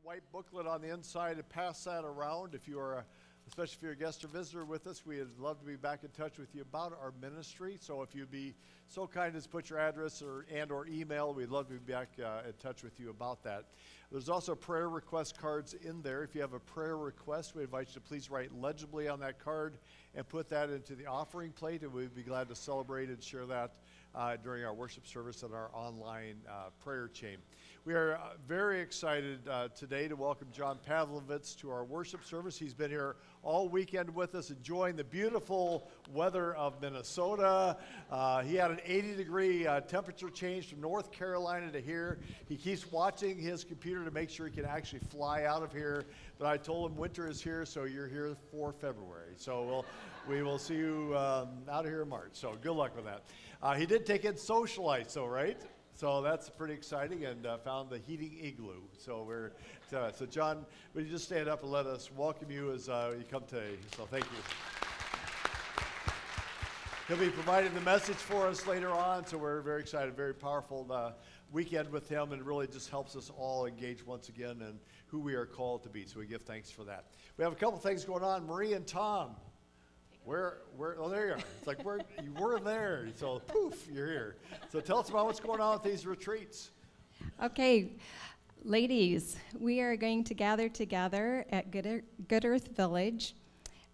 white booklet on the inside and pass that around. If you are, especially if you're a guest or visitor with us, we'd love to be back in touch with you about our ministry. So if you'd be so kind as to put your address or email, we'd love to be back in touch with you about that. There's also prayer request cards in there. If you have a prayer request, we invite you to please write legibly on that card and put that into the offering plate, and we'd be glad to celebrate and share that during our worship service and our online prayer chain. We are very excited today to welcome John Pavlovitz to our worship service. He's been here all weekend with us, enjoying the beautiful weather of Minnesota. He had an 80-degree temperature change from North Carolina to here. He keeps watching his computer to make sure he can actually fly out of here. But I told him winter is here, so you're here for February. So we will see you out of here in March. So good luck with that. He did take in socialites, though, right? So that's pretty exciting, and found the heating igloo. So so John, will you just stand up and let us welcome you as you come today? So thank you. He'll be providing the message for us later on, so we're very excited. Very powerful weekend with him, and it really just helps us all engage once again in who we are called to be. So we give thanks for that. We have a couple things going on. Marie and Tom. Oh, there you are. It's like you were there, so poof, you're here. So tell us about what's going on with these retreats. Okay, ladies, we are going to gather together at Good Earth Village,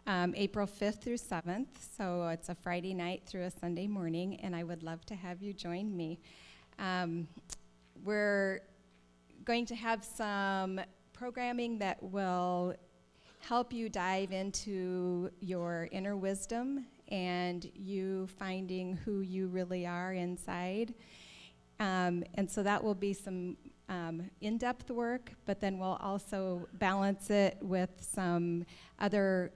April 5th through 7th. So it's a Friday night through a Sunday morning, and I would love to have you join me. We're going to have some programming that will help you dive into your inner wisdom and you finding who you really are inside. And so that will be some in-depth work, but then we'll also balance it with some other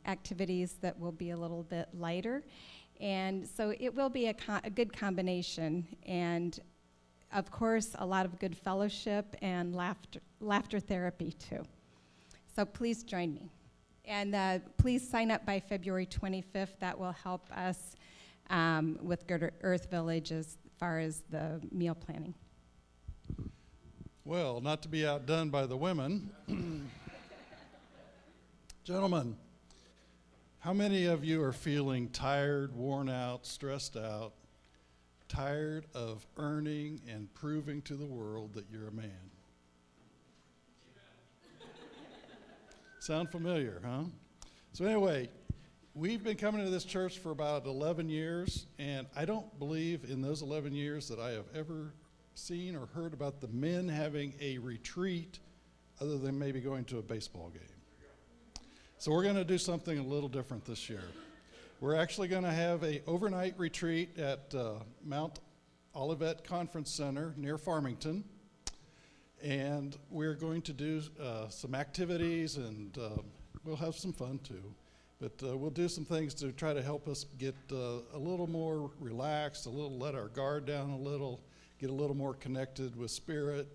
activities that will be a little bit lighter. And so it will be a good combination. And of course, a lot of good fellowship and laughter therapy too. So please join me. And please sign up by February 25th. That will help us with Good Earth Village as far as the meal planning. Well, not to be outdone by the women. Gentlemen, how many of you are feeling tired, worn out, stressed out, tired of earning and proving to the world that you're a man? Sound familiar, huh? So anyway, we've been coming to this church for about 11 years, and I don't believe in those 11 years that I have ever seen or heard about the men having a retreat other than maybe going to a baseball game. So we're going to do something a little different this year. We're actually going to have an overnight retreat at Mount Olivet Conference Center near Farmington. And we're going to do some activities, and we'll have some fun too. But we'll do some things to try to help us get a little more relaxed, let our guard down a little, get a little more connected with Spirit,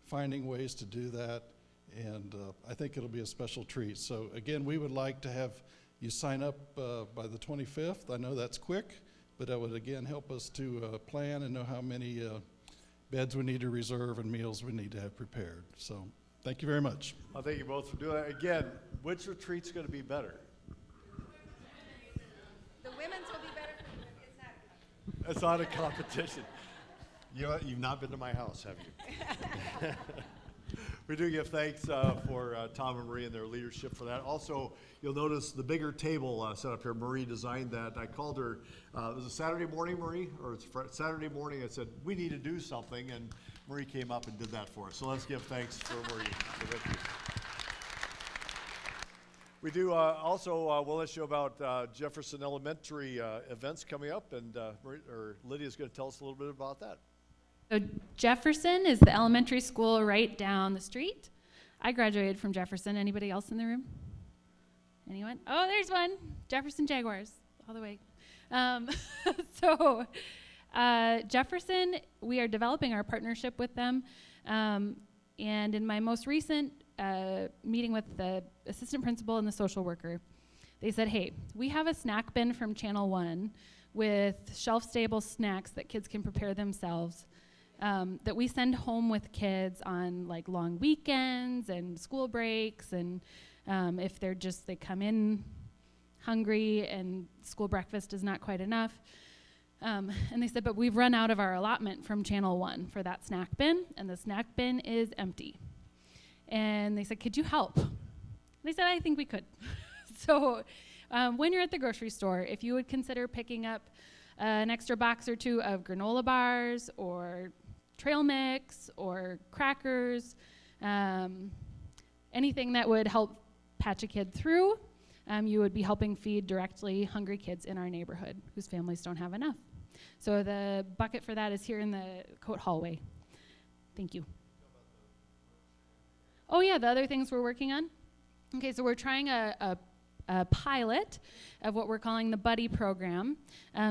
finding ways to do that. And I think it'll be a special treat. So again, we would like to have you sign up by the 25th. I know that's quick, but that would again help us to plan and know how many beds we need to reserve and meals we need to have prepared. So thank you very much. Well, thank you both for doing that. Again, which retreat's going to be better? The women's will be better for you. It's not a competition. You've not been to my house, have you? We do give thanks for Tom and Marie and their leadership for that. Also, you'll notice the bigger table set up here. Marie designed that. I called her, it was a Saturday morning, Marie, or it's Saturday morning. I said, we need to do something, and Marie came up and did that for us. So let's give thanks for Marie. So thank you. We do also, we'll let you know about Jefferson Elementary events coming up, and Lydia's going to tell us a little bit about that. So Jefferson is the elementary school right down the street. I graduated from Jefferson. Anybody else in the room? Anyone? Oh, there's one. Jefferson Jaguars, all the way. Jefferson, we are developing our partnership with them. And in my most recent meeting with the assistant principal and the social worker, they said, hey, we have a snack bin from Channel 1 with shelf-stable snacks that kids can prepare themselves. that we send home with kids on like long weekends and school breaks, and if they come in hungry and school breakfast is not quite enough. And they said, but we've run out of our allotment from Channel 1 for that snack bin, and the snack bin is empty. And they said, could you help? They said, I think we could. So when you're at the grocery store, if you would consider picking up an extra box or two of granola bars or trail mix or crackers, anything that would help patch a kid through, you would be helping feed directly hungry kids in our neighborhood whose families don't have enough. So the bucket for that is here in the coat hallway. Thank you. Oh yeah, the other things we're working on. Okay, so we're trying a pilot of what we're calling the buddy program.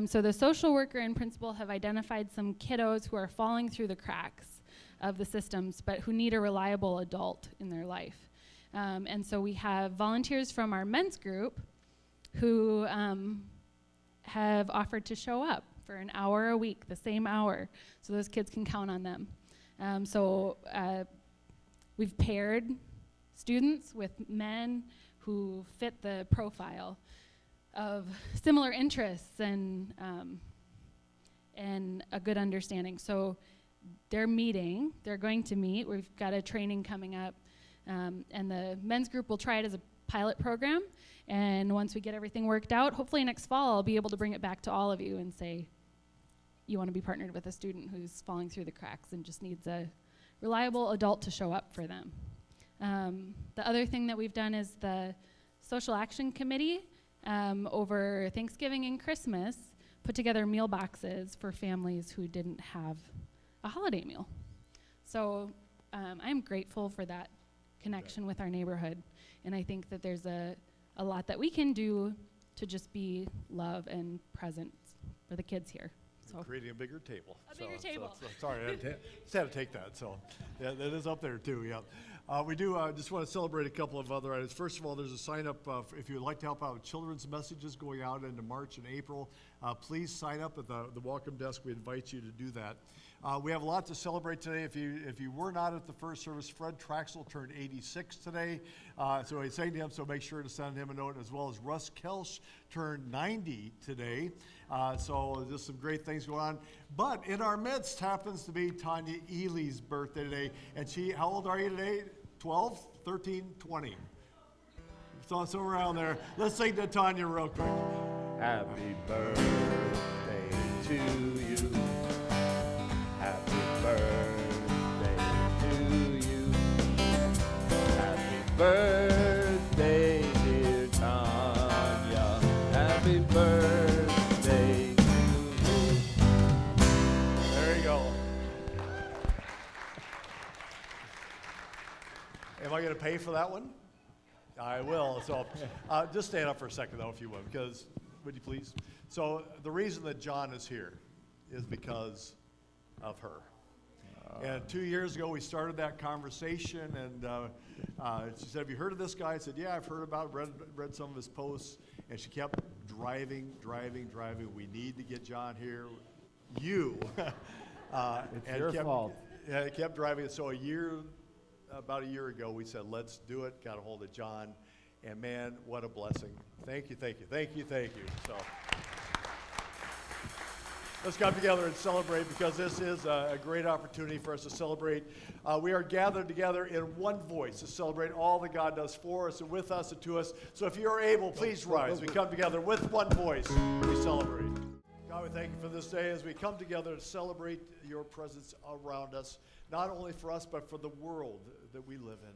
So the social worker and principal have identified some kiddos who are falling through the cracks of the systems, but who need a reliable adult in their life. And so we have volunteers from our men's group who have offered to show up for an hour a week, the same hour, so those kids can count on them. We've paired students with men who fit the profile of similar interests and a good understanding. So they're going to meet. We've got a training coming up, and the men's group will try it as a pilot program. And once we get everything worked out, hopefully next fall, I'll be able to bring it back to all of you and say, you want to be partnered with a student who's falling through the cracks and just needs a reliable adult to show up for them. The other thing that we've done is the Social Action Committee over Thanksgiving and Christmas put together meal boxes for families who didn't have a holiday meal. So I'm grateful for that connection with our neighborhood, and I think that there's a lot that we can do to just be love and presence for the kids here. So Creating a bigger table. Bigger table. Sorry, I just had to take that. So yeah, that is up there too. Yeah. We do just want to celebrate a couple of other items. First of all, there's a sign up if you would like to help out with children's messages going out into March and April. Please sign up at the welcome desk. We invite you to do that. We have a lot to celebrate today. If you were not at the first service, Fred Traxel turned 86 today. So he's saying to him, so make sure to send him a note, as well as Russ Kelsch turned 90 today. So just some great things going on. But in our midst happens to be Tanya Ely's birthday today. And how old are you today? 12, 13, 20. So around there. Let's sing to Tanya real quick. Happy birthday to you. Happy birthday to you. Happy birthday, dear Tanya. Happy birthday to you. There you go. Am I going to pay for that one? I will. So just stand up for a second, though, if you would, because, would you please? So the reason that John is here is because of her. And 2 years ago, we started that conversation, and she said, have you heard of this guy? I said, yeah, I've heard about it, read some of his posts, and she kept driving. We need to get John here. It's your fault. Yeah, it kept driving. So about a year ago, we said, let's do it. Got a hold of John, and man, what a blessing. Thank you. So let's come together and celebrate, because this is a great opportunity for us to celebrate. We are gathered together in one voice to celebrate all that God does for us and with us and to us. So if you're able, please rise. We come together with one voice. We celebrate. God, we thank you for this day as we come together to celebrate your presence around us, not only for us, but for the world that we live in.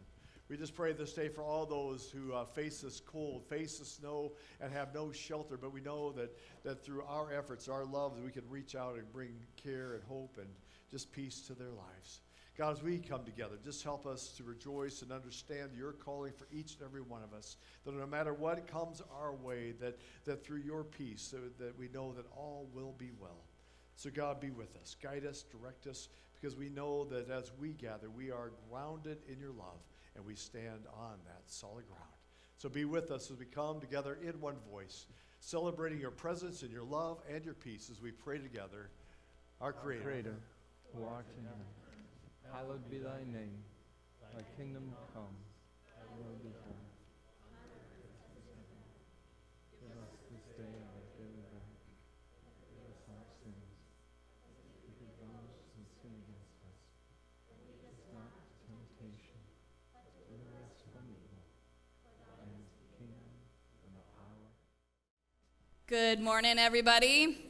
We just pray this day for all those who face this cold, face the snow, and have no shelter. But we know that through our efforts, our love, that we can reach out and bring care and hope and just peace to their lives. God, as we come together, just help us to rejoice and understand your calling for each and every one of us, that no matter what comes our way, that through your peace, that we know that all will be well. So God, be with us. Guide us, direct us, because we know that as we gather, we are grounded in your love, and we stand on that solid ground. So be with us as we come together in one voice, celebrating your presence and your love and your peace as we pray together. Our Creator. who art in heaven, hallowed be thy name. Thy kingdom come, thy will be done. Give us this day our daily bread. Forgive us our sins. Forgive those who sin against us. Lead us not into temptation, but deliver us from evil. Thine is the kingdom and the power. Good morning, everybody.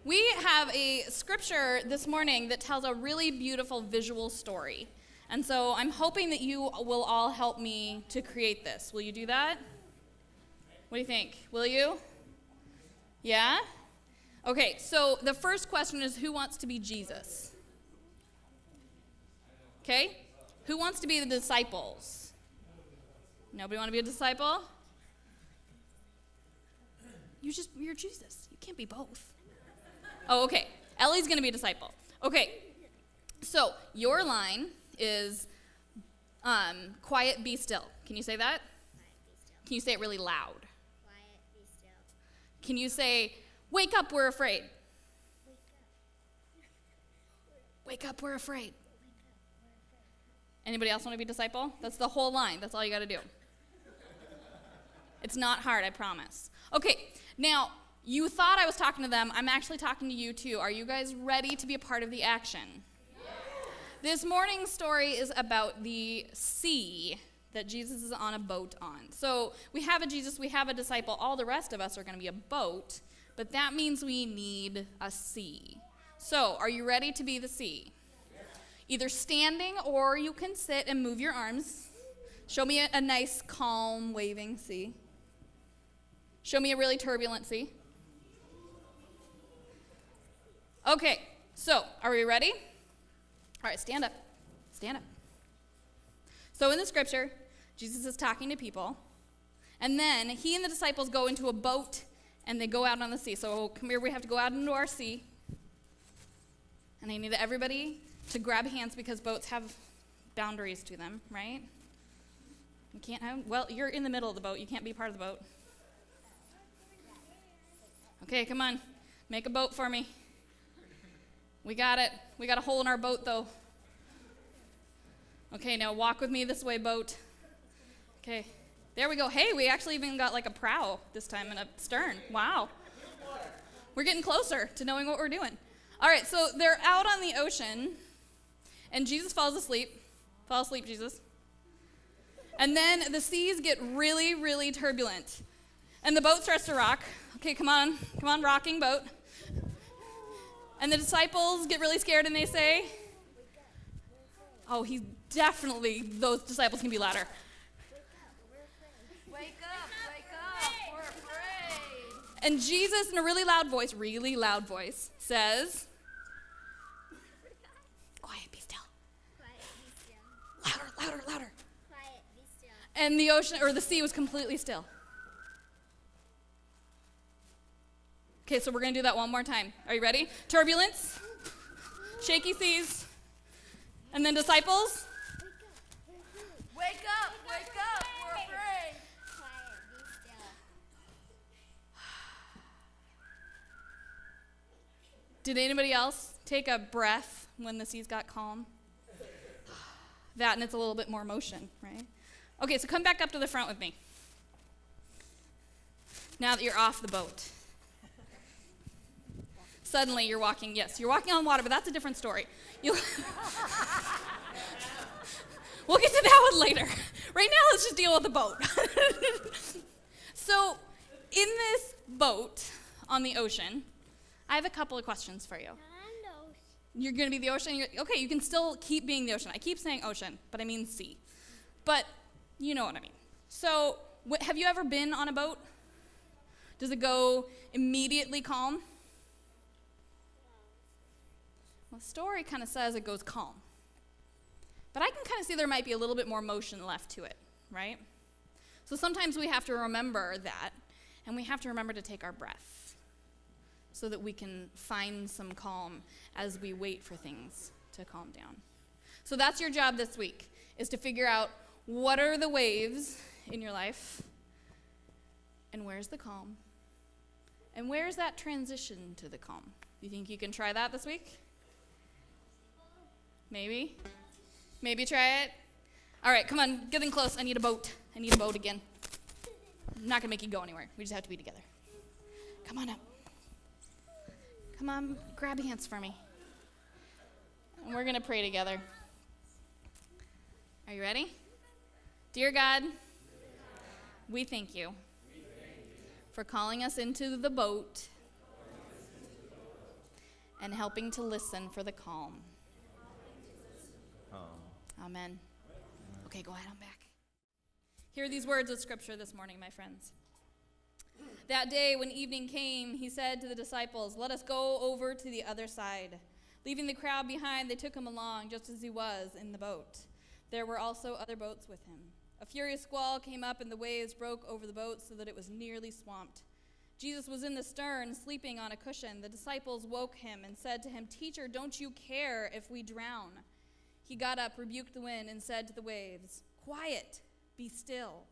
We have a scripture this morning that tells a really beautiful visual story. And so I'm hoping that you will all help me to create this. Will you do that? What do you think? Will you? Yeah? Okay, so the first question is, who wants to be Jesus? Okay? Who wants to be the disciples? Nobody want to be a disciple? You're Jesus. You can't be both. Oh, okay. Ellie's going to be a disciple. Okay. So your line is quiet, be still. Can you say that? Can you say it really loud? Quiet, be still. Can you say, wake up, we're afraid? Wake up, we're afraid. Anybody else want to be a disciple? That's the whole line. That's all you got to do. It's not hard, I promise. Okay, now, you thought I was talking to them. I'm actually talking to you too. Are you guys ready to be a part of the action? Yes. This morning's story is about the sea that Jesus is on a boat on. So we have a Jesus, we have a disciple. All the rest of us are going to be a boat, but that means we need a sea. So are you ready to be the sea? Yes. Either standing or you can sit and move your arms. Show me a nice, calm, waving sea. Show me a really turbulent sea. Okay, so are we ready? All right, stand up. Stand up. So in the scripture, Jesus is talking to people, and then he and the disciples go into a boat, and they go out on the sea. So come here, we have to go out into our sea. And I need everybody to grab hands because boats have boundaries to them, right? You can't have, well, you're in the middle of the boat. You can't be part of the boat. Okay, come on. Make a boat for me. We got it. We got a hole in our boat, though. Okay, now walk with me this way, boat. Okay, there we go. Hey, we actually even got like a prow this time and a stern. Wow. We're getting closer to knowing what we're doing. All right, so they're out on the ocean, and Jesus falls asleep. Fall asleep, Jesus. And then the seas get really, really turbulent, and the boat starts to rock. Okay, come on, rocking boat. And the disciples get really scared and they say, oh, those disciples can be louder. Wake up, we're afraid. And Jesus, in a really loud voice, says, quiet, be still. Quiet, be still. Louder. Quiet, be still. And the ocean, or the sea was completely still. Okay, so we're going to do that one more time. Are you ready? Turbulence, shaky seas, and then disciples. Wake up, we're afraid. Quiet, be still. Did anybody else take a breath when the seas got calm? That, and it's a little bit more motion, right? Okay, so come back up to the front with me. Now that you're off the boat. Suddenly you're walking on water, but that's a different story. We'll get to that one later. Right now, let's just deal with the boat. So, in this boat on the ocean, I have a couple of questions for you. You're going to be the ocean? Okay, you can still keep being the ocean. I keep saying ocean, but I mean sea. But you know what I mean. So, have you ever been on a boat? Does it go immediately calm? Well, the story kind of says it goes calm. But I can kind of see there might be a little bit more motion left to it, right? So sometimes we have to remember that, and we have to remember to take our breath so that we can find some calm as we wait for things to calm down. So that's your job this week, is to figure out what are the waves in your life, and where's the calm, and where's that transition to the calm. You think you can try that this week? Maybe? Maybe try it? All right, come on, get in close. I need a boat. I need a boat again. I'm not going to make you go anywhere. We just have to be together. Come on up. Come on, grab hands for me. And we're going to pray together. Are you ready? Dear God, we thank you for calling us into the boat and helping to listen for the calm. Amen. Okay, go ahead on back. Hear these words of Scripture this morning, my friends. That day when evening came, he said to the disciples, "Let us go over to the other side." Leaving the crowd behind, they took him along just as he was in the boat. There were also other boats with him. A furious squall came up and the waves broke over the boat so that it was nearly swamped. Jesus was in the stern, sleeping on a cushion. The disciples woke him and said to him, "Teacher, don't you care if we drown?" He got up, rebuked the wind, and said to the waves, "Quiet, be still."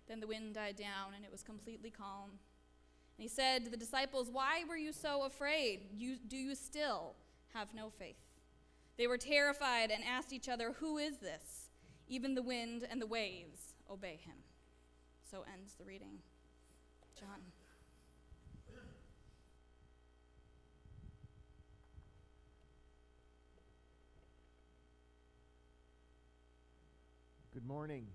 Then the wind died down, and it was completely calm. And he said to the disciples, "Why were you so afraid? Do you still have no faith?" They were terrified and asked each other, "Who is this? Even the wind and the waves obey him." So ends the reading. John. Good morning.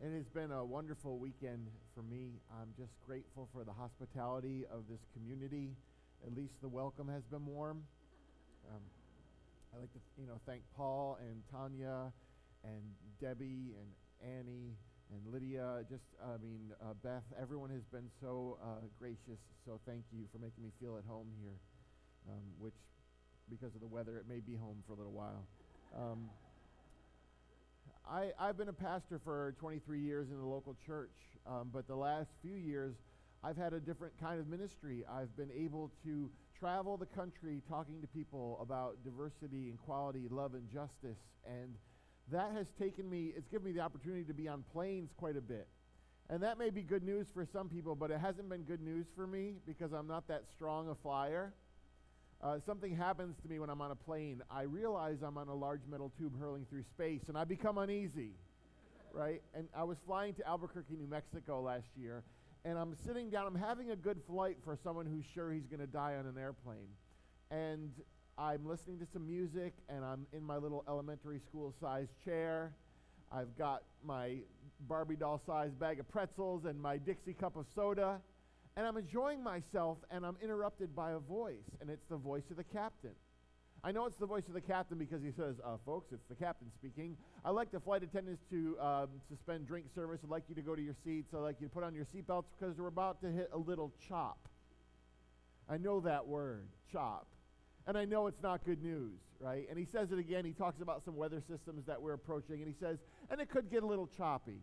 It has been a wonderful weekend for me. I'm just grateful for the hospitality of this community. At least the welcome has been warm. I'd like to, thank Paul and Tanya and Debbie and Annie and Lydia. Beth. Everyone has been so gracious. So thank you for making me feel at home here, which, because of the weather, it may be home for a little while. I've been a pastor for 23 years in the local church, but the last few years I've had a different kind of ministry. I've been able to travel the country talking to people about diversity, equality, love, and justice, and that has given me the opportunity to be on planes quite a bit. And that may be good news for some people, but it hasn't been good news for me because I'm not that strong a flyer. Something happens to me when I'm on a plane. I realize I'm on a large metal tube hurling through space, and I become uneasy, right? And I was flying to Albuquerque, New Mexico last year, and I'm sitting down. I'm having a good flight for someone who's sure he's going to die on an airplane. And I'm listening to some music, and I'm in my little elementary school-sized chair. I've got my Barbie doll-sized bag of pretzels and my Dixie cup of soda. And I'm enjoying myself, and I'm interrupted by a voice, and it's the voice of the captain. I know it's the voice of the captain because he says, "Folks, it's the captain speaking. I'd like the flight attendants to suspend drink service. I'd like you to go to your seats. I'd like you to put on your seatbelts because we're about to hit a little chop." I know that word, chop. And I know it's not good news, right? And he says it again. He talks about some weather systems that we're approaching, and he says, and it could get a little choppy.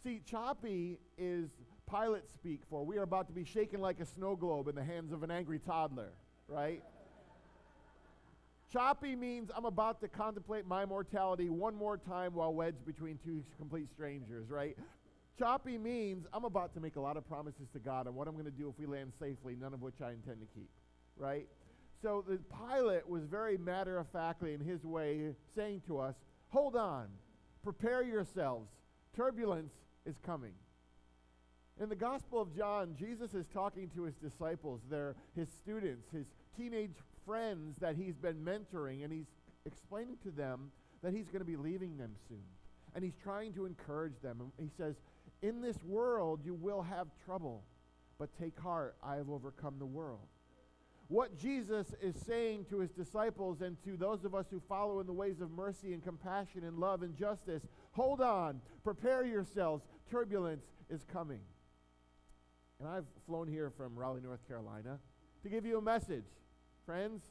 See, choppy is pilot speak for we are about to be shaken like a snow globe in the hands of an angry toddler, right? Choppy means I'm about to contemplate my mortality one more time while wedged between two complete strangers, right? Choppy means I'm about to make a lot of promises to God on what I'm going to do if we land safely, none of which I intend to keep, right? So the pilot was very matter-of-factly in his way saying to us, hold on, prepare yourselves, turbulence is coming. In the Gospel of John, Jesus is talking to his disciples, his students, his teenage friends that he's been mentoring, and he's explaining to them that he's going to be leaving them soon. And he's trying to encourage them. And he says, in this world you will have trouble, but take heart, I have overcome the world. What Jesus is saying to his disciples and to those of us who follow in the ways of mercy and compassion and love and justice, hold on, prepare yourselves, turbulence is coming. And I've flown here from Raleigh, North Carolina to give you a message. Friends,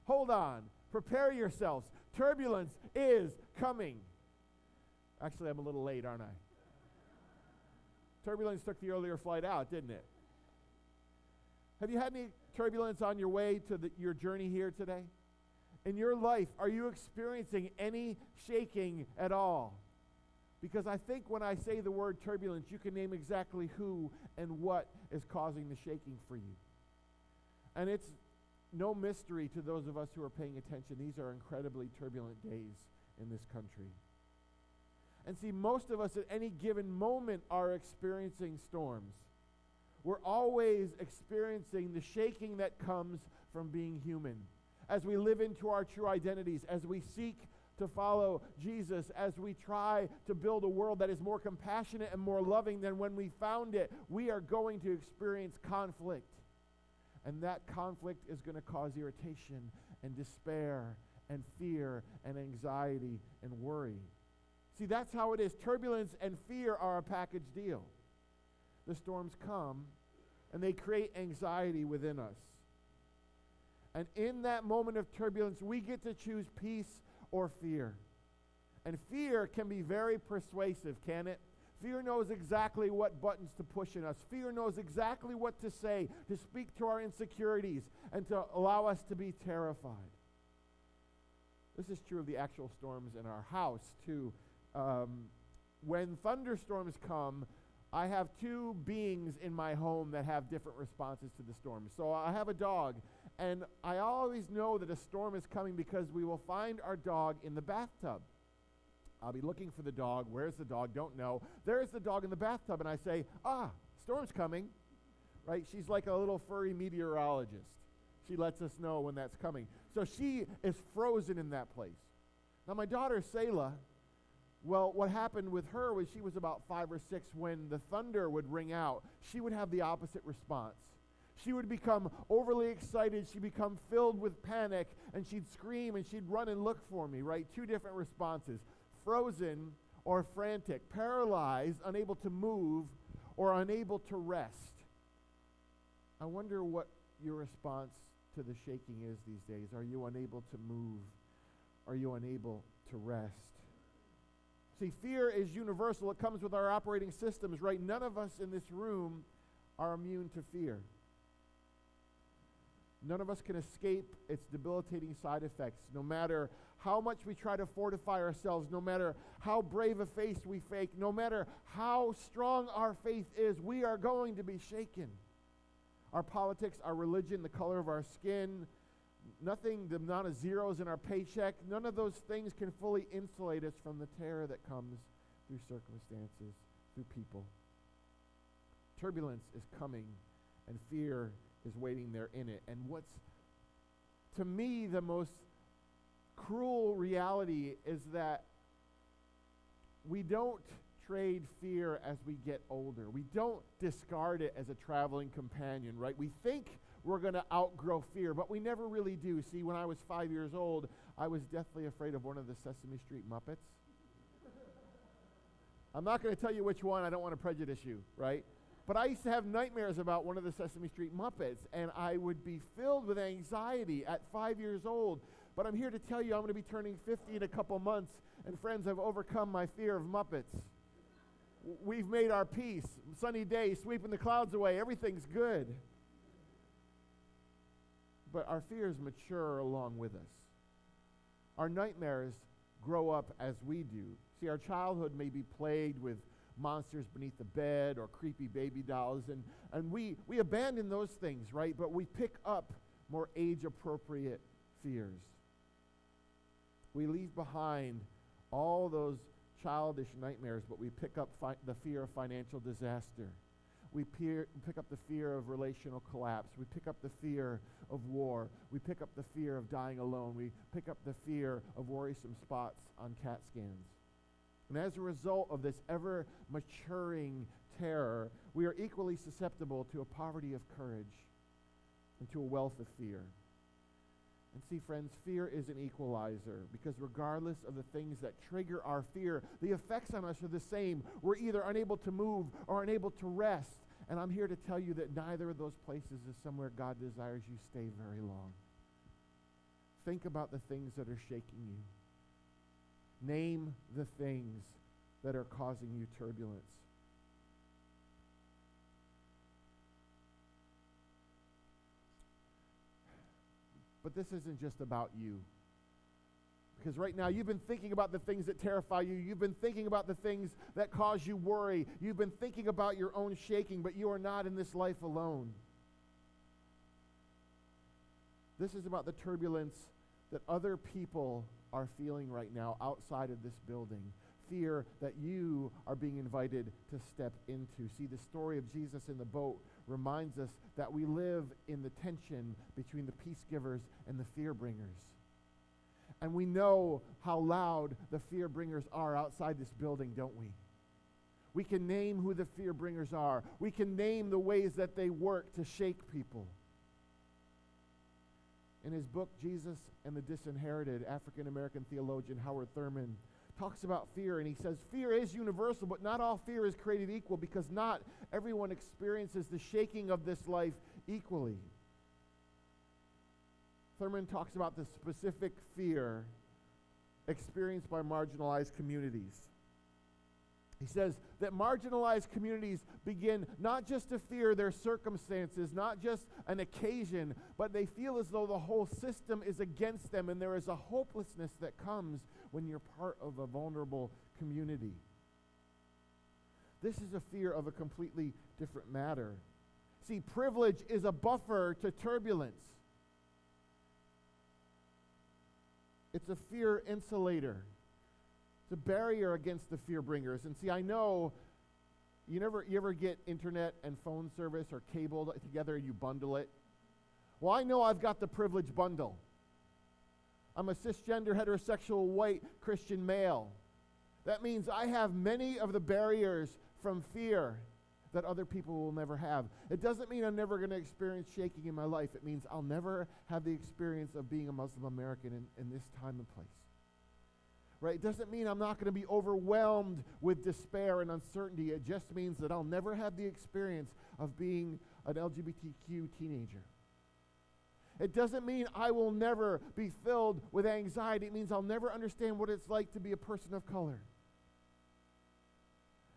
hold on, prepare yourselves, turbulence is coming. Actually, I'm a little late, aren't I? Turbulence took the earlier flight out, didn't it? Have you had any turbulence on your way to your journey here today? In your life, are you experiencing any shaking at all? Because I think when I say the word turbulence, you can name exactly who and what is causing the shaking for you. And it's no mystery to those of us who are paying attention. These are incredibly turbulent days in this country. And see, most of us at any given moment are experiencing storms. We're always experiencing the shaking that comes from being human. As we live into our true identities, as we seek to follow Jesus, as we try to build a world that is more compassionate and more loving than when we found it, we are going to experience conflict. And that conflict is going to cause irritation and despair and fear and anxiety and worry. See, that's how it is. Turbulence and fear are a package deal. The storms come, and they create anxiety within us. And in that moment of turbulence, we get to choose peace or fear. And fear can be very persuasive, can it? Fear knows exactly what buttons to push in us. Fear knows exactly what to say, to speak to our insecurities, and to allow us to be terrified. This is true of the actual storms in our house, too. When thunderstorms come, I have two beings in my home that have different responses to the storm. So I have a dog, and I always know that a storm is coming because we will find our dog in the bathtub. I'll be looking for the dog. Where's the dog? Don't know. There's the dog in the bathtub, and I say, storm's coming, right? She's like a little furry meteorologist. She lets us know when that's coming. So she is frozen in that place. Now my daughter, Selah, well, what happened with her was she was about 5 or 6 when the thunder would ring out. She would have the opposite response. She would become overly excited. She'd become filled with panic, and she'd scream, and she'd run and look for me, right? 2 different responses. Frozen or frantic, paralyzed, unable to move, or unable to rest. I wonder what your response to the shaking is these days. Are you unable to move? Are you unable to rest? See, fear is universal. It comes with our operating systems, right? None of us in this room are immune to fear. None of us can escape its debilitating side effects, no matter how much we try to fortify ourselves, no matter how brave a face we fake, no matter how strong our faith is, we are going to be shaken. Our politics, our religion, the color of our skin, nothing, the amount of zeros in our paycheck, none of those things can fully insulate us from the terror that comes through circumstances, through people. Turbulence is coming, and fear is waiting there in it. And what's, to me, the most cruel reality is that we don't trade fear as we get older. We don't discard it as a traveling companion, right? We think we're going to outgrow fear, but we never really do. See, when I was 5 years old, I was deathly afraid of one of the Sesame Street Muppets. I'm not going to tell you which one. I don't want to prejudice you, right? But I used to have nightmares about one of the Sesame Street Muppets, and I would be filled with anxiety at 5 years old. But I'm here to tell you I'm going to be turning 50 in a couple months, and friends, I've overcome my fear of Muppets. We've made our peace. Sunny day, sweeping the clouds away. Everything's good. But our fears mature along with us. Our nightmares grow up as we do. See, our childhood may be plagued with monsters beneath the bed or creepy baby dolls, and we abandon those things, right? But we pick up more age-appropriate fears. We leave behind all those childish nightmares, but we pick up the fear of financial disaster. We pick up the fear of relational collapse. We pick up the fear of war. We pick up the fear of dying alone. We pick up the fear of worrisome spots on CAT scans. And as a result of this ever-maturing terror, we are equally susceptible to a poverty of courage and to a wealth of fear. And see, friends, fear is an equalizer, because regardless of the things that trigger our fear, the effects on us are the same. We're either unable to move or unable to rest. And I'm here to tell you that neither of those places is somewhere God desires you stay very long. Think about the things that are shaking you. Name the things that are causing you turbulence. But this isn't just about you. Because right now you've been thinking about the things that terrify you. You've been thinking about the things that cause you worry. You've been thinking about your own shaking, but you are not in this life alone. This is about the turbulence that other people are feeling right now outside of this building. Fear that you are being invited to step into. See, the story of Jesus in the boat reminds us that we live in the tension between the peace givers and the fear bringers. And we know how loud the fear bringers are outside this building, don't we? We can name who the fear bringers are. We can name the ways that they work to shake people. In his book, Jesus and the Disinherited, African-American theologian Howard Thurman talks about fear, and he says, fear is universal, but not all fear is created equal, because not everyone experiences the shaking of this life equally. Thurman talks about the specific fear experienced by marginalized communities. He says that marginalized communities begin not just to fear their circumstances, not just an occasion, but they feel as though the whole system is against them, and there is a hopelessness that comes when you're part of a vulnerable community. This is a fear of a completely different matter. See, privilege is a buffer to turbulence. It's a fear insulator. It's a barrier against the fear bringers. And see, I know you ever get internet and phone service or cable together and you bundle it? Well, I know I've got the privilege bundle. I'm a cisgender, heterosexual, white Christian male. That means I have many of the barriers from fear that other people will never have. It doesn't mean I'm never going to experience shaking in my life. It means I'll never have the experience of being a Muslim American in this time and place. Right? It doesn't mean I'm not going to be overwhelmed with despair and uncertainty. It just means that I'll never have the experience of being an LGBTQ teenager. It doesn't mean I will never be filled with anxiety. It means I'll never understand what it's like to be a person of color.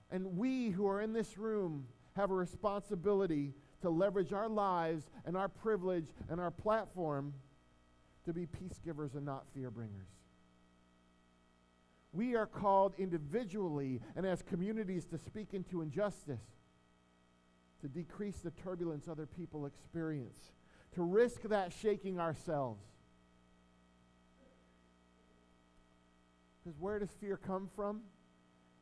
And we who are in this room have a responsibility to leverage our lives and our privilege and our platform to be peace givers and not fear bringers. We are called individually and as communities to speak into injustice, to decrease the turbulence other people experience, to risk that shaking ourselves. Because where does fear come from?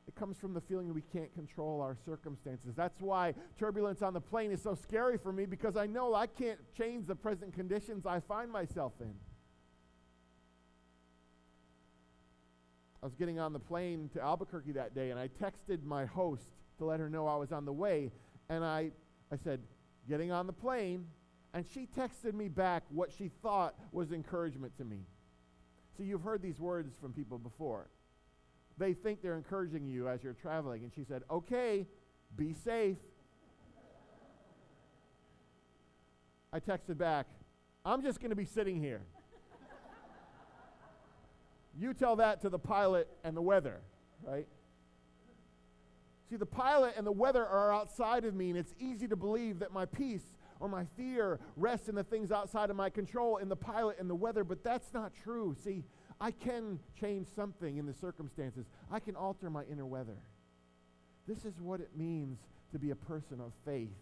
It comes from the feeling that we can't control our circumstances. That's why turbulence on the plane is so scary for me, because I know I can't change the present conditions I find myself in. I was getting on the plane to Albuquerque that day, and I texted my host to let her know I was on the way, and I said, getting on the plane, and she texted me back what she thought was encouragement to me. See, you've heard these words from people before. They think they're encouraging you as you're traveling, and she said, okay, be safe. I texted back, I'm just going to be sitting here. You tell that to the pilot and the weather, right? See, the pilot and the weather are outside of me, and it's easy to believe that my peace or my fear rests in the things outside of my control, in the pilot and the weather, but that's not true. See, I can change something in the circumstances. I can alter my inner weather. This is what it means to be a person of faith.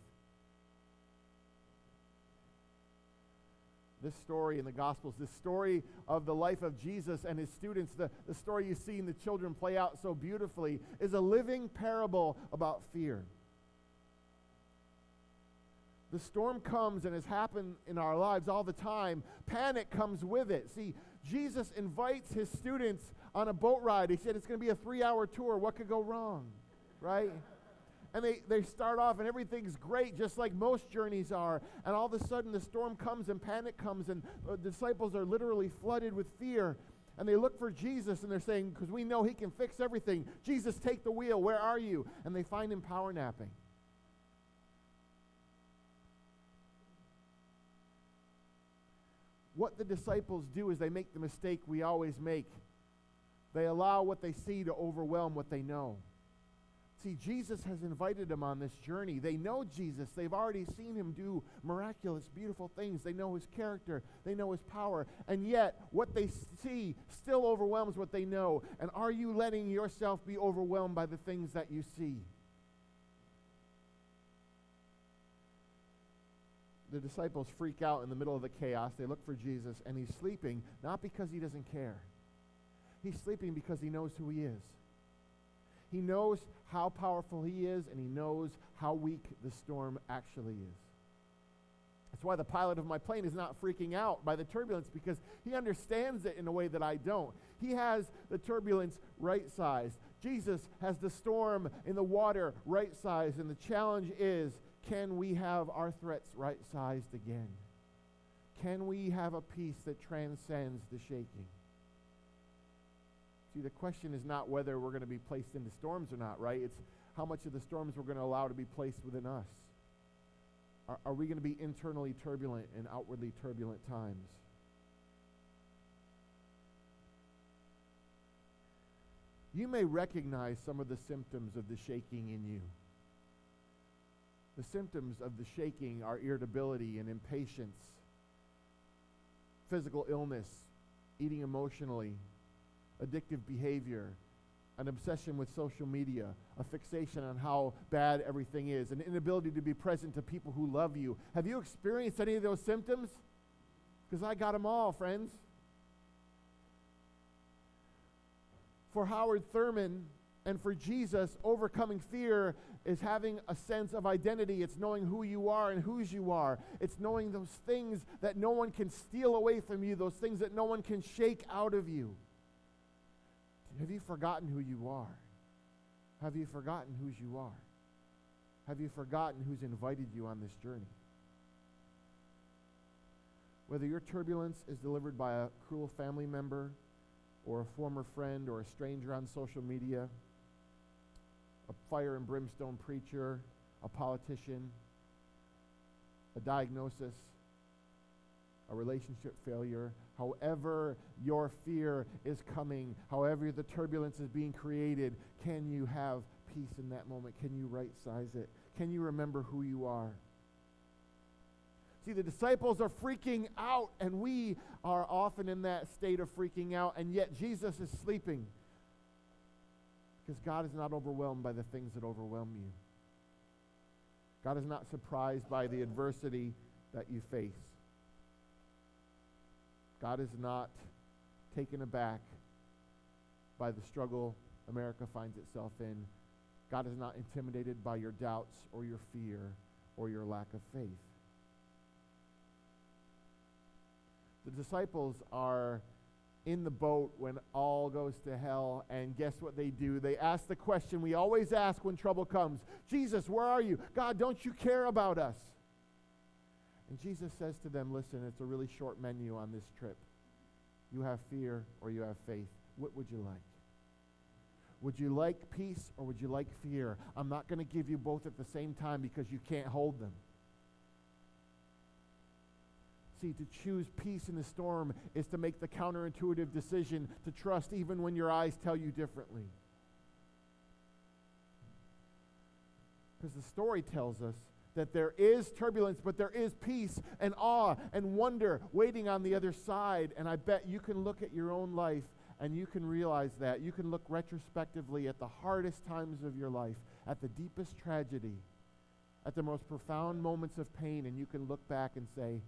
This story in the Gospels, this story of the life of Jesus and his students, the story you see in the children play out so beautifully, is a living parable about fear. The storm comes and has happened in our lives all the time. Panic comes with it. See, Jesus invites his students on a boat ride. He said it's going to be a 3-hour tour. What could go wrong, right? And they start off and everything's great, just like most journeys are. And all of a sudden the storm comes and panic comes, and the disciples are literally flooded with fear. And they look for Jesus and they're saying, because we know he can fix everything, Jesus, take the wheel. Where are you? And they find him power napping. What the disciples do is they make the mistake we always make. They allow what they see to overwhelm what they know. See, Jesus has invited them on this journey. They know Jesus. They've already seen him do miraculous, beautiful things. They know his character. They know his power. And yet, what they see still overwhelms what they know. And are you letting yourself be overwhelmed by the things that you see? the disciples freak out in the middle of the chaos. They look for Jesus, and he's sleeping, not because he doesn't care. He's sleeping because he knows who he is. He knows how powerful he is, and he knows how weak the storm actually is. That's why the pilot of my plane is not freaking out by the turbulence, because he understands it in a way that I don't. He has the turbulence right-sized. Jesus has the storm in the water right-sized, and the challenge is, can we have our threats right-sized again? Can we have a peace that transcends the shaking? See, the question is not whether we're going to be placed into storms or not, right? It's how much of the storms we're going to allow to be placed within us. Are we going to be internally turbulent in outwardly turbulent times? You may recognize some of the symptoms of the shaking in you. The symptoms of the shaking are irritability and impatience, physical illness, eating emotionally, addictive behavior, an obsession with social media, a fixation on how bad everything is, an inability to be present to people who love you. Have you experienced any of those symptoms? Because I got them all, friends. For Howard Thurman and for Jesus, overcoming fear is having a sense of identity. It's knowing who you are and whose you are. It's knowing those things that no one can steal away from you, those things that no one can shake out of you. Have you forgotten who you are? Have you forgotten whose you are? Have you forgotten who's invited you on this journey? Whether your turbulence is delivered by a cruel family member or a former friend or a stranger on social media, a fire and brimstone preacher, a politician, a diagnosis, a relationship failure, however your fear is coming, however the turbulence is being created, can you have peace in that moment? Can you right-size it? Can you remember who you are? See, the disciples are freaking out, and we are often in that state of freaking out, and yet Jesus is sleeping. Because God is not overwhelmed by the things that overwhelm you. God is not surprised by the adversity that you face. God is not taken aback by the struggle America finds itself in. God is not intimidated by your doubts or your fear or your lack of faith. The disciples are in the boat when all goes to hell, and guess what they do? They ask the question we always ask when trouble comes. Jesus, where are you? God, don't you care about us? And Jesus says to them, listen, it's a really short menu on this trip. You have fear or you have faith. What would you like? Would you like peace or would you like fear? I'm not going to give you both at the same time because you can't hold them. See, to choose peace in the storm is to make the counterintuitive decision to trust even when your eyes tell you differently. Because the story tells us that there is turbulence, but there is peace and awe and wonder waiting on the other side. And I bet you can look at your own life and you can realize that. You can look retrospectively at the hardest times of your life, at the deepest tragedy, at the most profound moments of pain, and you can look back and say,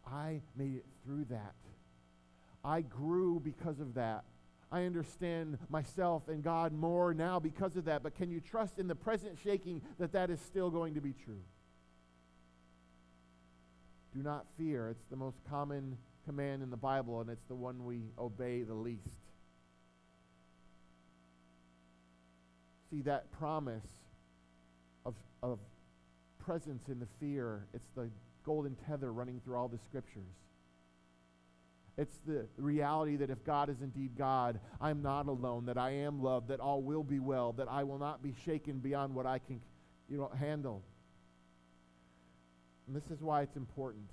I made it through that. I grew because of that. I understand myself and God more now because of that. But can you trust in the present shaking that that is still going to be true? Do not fear. It's the most common command in the Bible, and it's the one we obey the least. See, that promise of presence in the fear, it's the golden tether running through all the scriptures. It's the reality that if God is indeed God, I'm not alone, that I am loved, that all will be well, that I will not be shaken beyond what I can handle. And this is why it's important.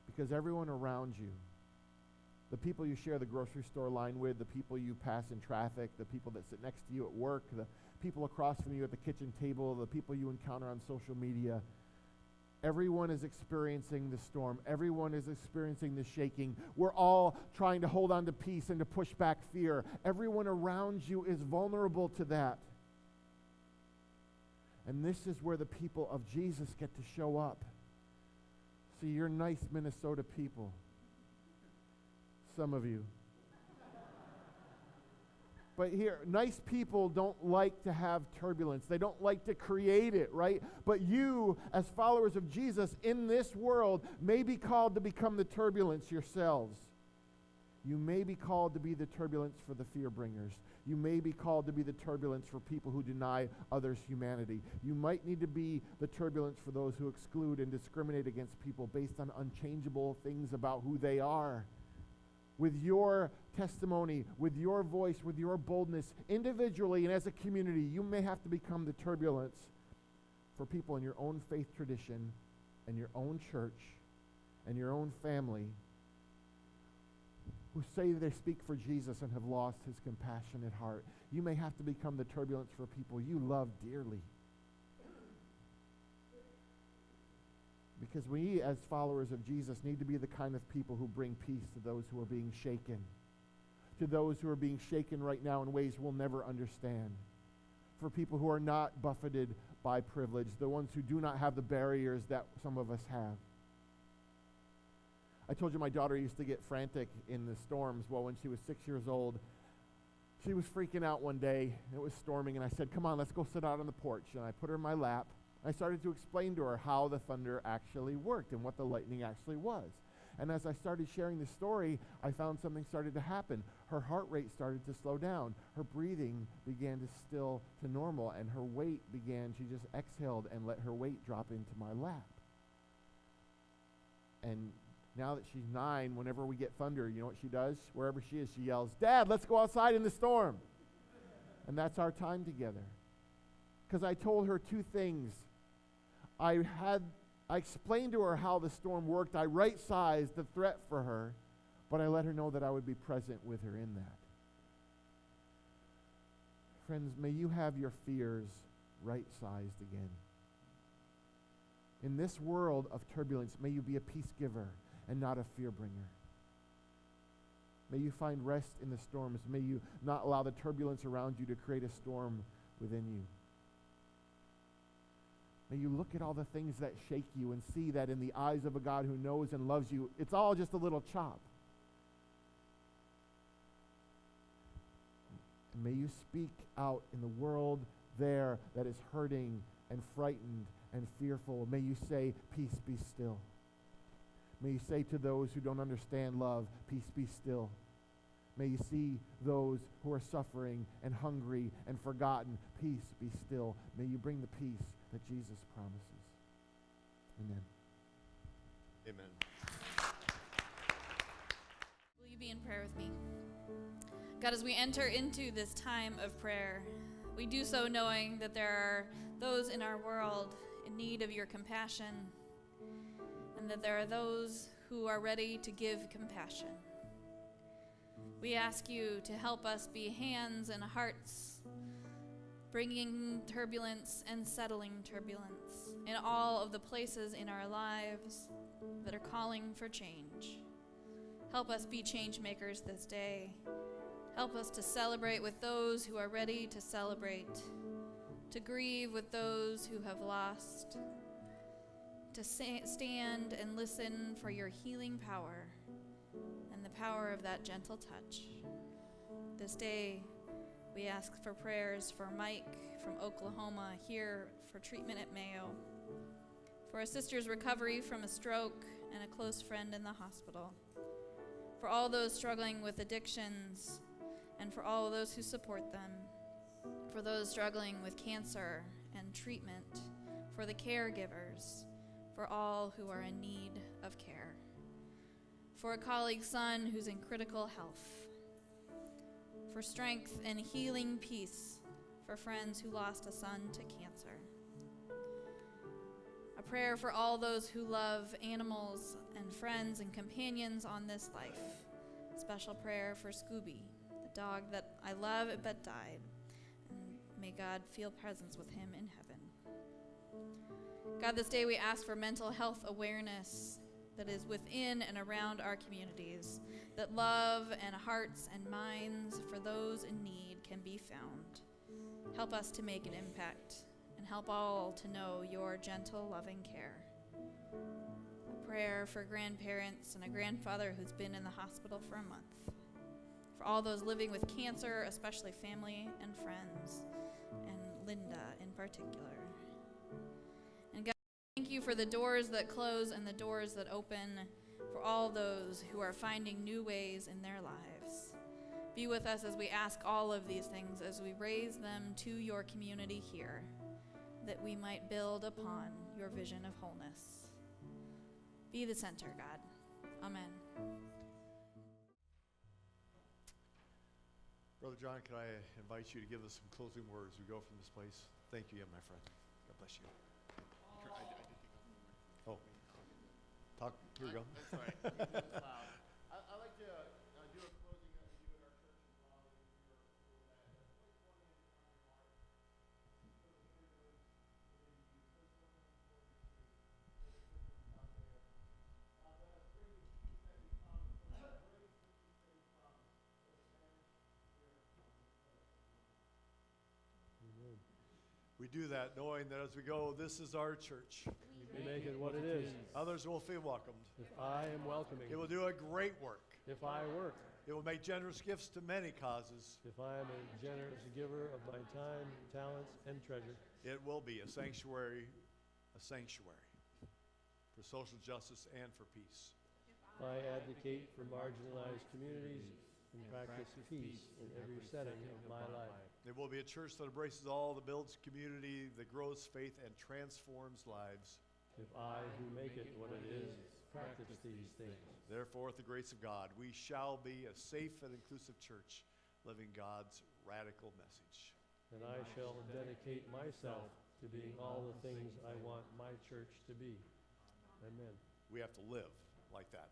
Because everyone around you, the people you share the grocery store line with, the people you pass in traffic, the people that sit next to you at work, the people across from you at the kitchen table, the people you encounter on social media, everyone is experiencing the storm. Everyone is experiencing the shaking. We're all trying to hold on to peace and to push back fear. Everyone around you is vulnerable to that. And this is where the people of Jesus get to show up. See, you're nice Minnesota people. Some of you. But here, nice people don't like to have turbulence. They don't like to create it, right? But you, as followers of Jesus in this world, may be called to become the turbulence yourselves. You may be called to be the turbulence for the fear bringers. You may be called to be the turbulence for people who deny others humanity. You might need to be the turbulence for those who exclude and discriminate against people based on unchangeable things about who they are. With your testimony, with your voice, with your boldness, individually and as a community, you may have to become the turbulence for people in your own faith tradition and your own church and your own family who say they speak for Jesus and have lost his compassionate heart. You may have to become the turbulence for people you love dearly. Because we, as followers of Jesus, need to be the kind of people who bring peace to those who are being shaken. To those who are being shaken right now in ways we'll never understand. For people who are not buffeted by privilege, the ones who do not have the barriers that some of us have. I told you my daughter used to get frantic in the storms. Well, when she was 6 years old, she was freaking out one day. It was storming, and I said, come on, let's go sit out on the porch. And I put her in my lap. I started to explain to her how the thunder actually worked and what the lightning actually was. And as I started sharing the story, I found something started to happen. Her heart rate started to slow down. Her breathing began to still to normal, and her weight began, she just exhaled and let her weight drop into my lap. And now that she's 9, whenever we get thunder, you know what she does? Wherever she is, she yells, Dad, let's go outside in the storm. And that's our time together. Because I told her 2 things. I explained to her how the storm worked. I right-sized the threat for her, but I let her know that I would be present with her in that. Friends, may you have your fears right-sized again. In this world of turbulence, may you be a peace giver and not a fear bringer. May you find rest in the storms. May you not allow the turbulence around you to create a storm within you. May you look at all the things that shake you and see that in the eyes of a God who knows and loves you, it's all just a little chop. And may you speak out in the world there that is hurting and frightened and fearful. May you say, peace be still. May you say to those who don't understand love, peace be still. May you see those who are suffering and hungry and forgotten, peace be still. May you bring the peace that Jesus promises. Amen. Amen. Will you be in prayer with me? God, as we enter into this time of prayer, we do so knowing that there are those in our world in need of your compassion, and that there are those who are ready to give compassion. We ask you to help us be hands and hearts, bringing turbulence and settling turbulence in all of the places in our lives that are calling for change. Help us be change makers this day. Help us to celebrate with those who are ready to celebrate, to grieve with those who have lost, to stand and listen for your healing power and the power of that gentle touch. This day, we ask for prayers for Mike from Oklahoma here for treatment at Mayo, for a sister's recovery from a stroke and a close friend in the hospital, for all those struggling with addictions and for all those who support them, for those struggling with cancer and treatment, for the caregivers, for all who are in need of care, for a colleague's son who's in critical health, for strength and healing peace for friends who lost a son to cancer. A prayer for all those who love animals and friends and companions on this life. Special prayer for Scooby, the dog that I love but died. And may God feel presence with him in heaven. God, this day we ask for mental health awareness that is within and around our communities, that love and hearts and minds for those in need can be found. Help us to make an impact and help all to know your gentle, loving care. I prayer for grandparents and a grandfather who's been in the hospital for a month. For all those living with cancer, especially family and friends, and Linda in particular. And God, thank you for the doors that close and the doors that open, for all those who are finding new ways in their lives. Be with us as we ask all of these things, as we raise them to your community here, that we might build upon your vision of wholeness. Be the center, God. Amen. Brother John, can I invite you to give us some closing words as we go from this place? Thank you, my friend. God bless you. Oh, talk. Here we go. That's all right. I'd like to do a closing that we do at our church in Raleigh. We do that knowing that as we go, this is our church. We make it what it is. Others will feel welcomed. If I am welcoming, It will do a great work. if I work, It will make generous gifts to many causes. if I am a generous giver of my time, talents, and treasure, It will be a sanctuary for social justice and for peace. if I advocate for marginalized communities and practice peace in every setting of my life, It will be a church that embraces all, that builds community, that grows faith, and transforms lives. if I who make it what it is, practice these things, Therefore, with the grace of God, we shall be a safe and inclusive church, living God's radical message. then I shall dedicate myself to being all the things I want my church to be. Amen. We have to live like that.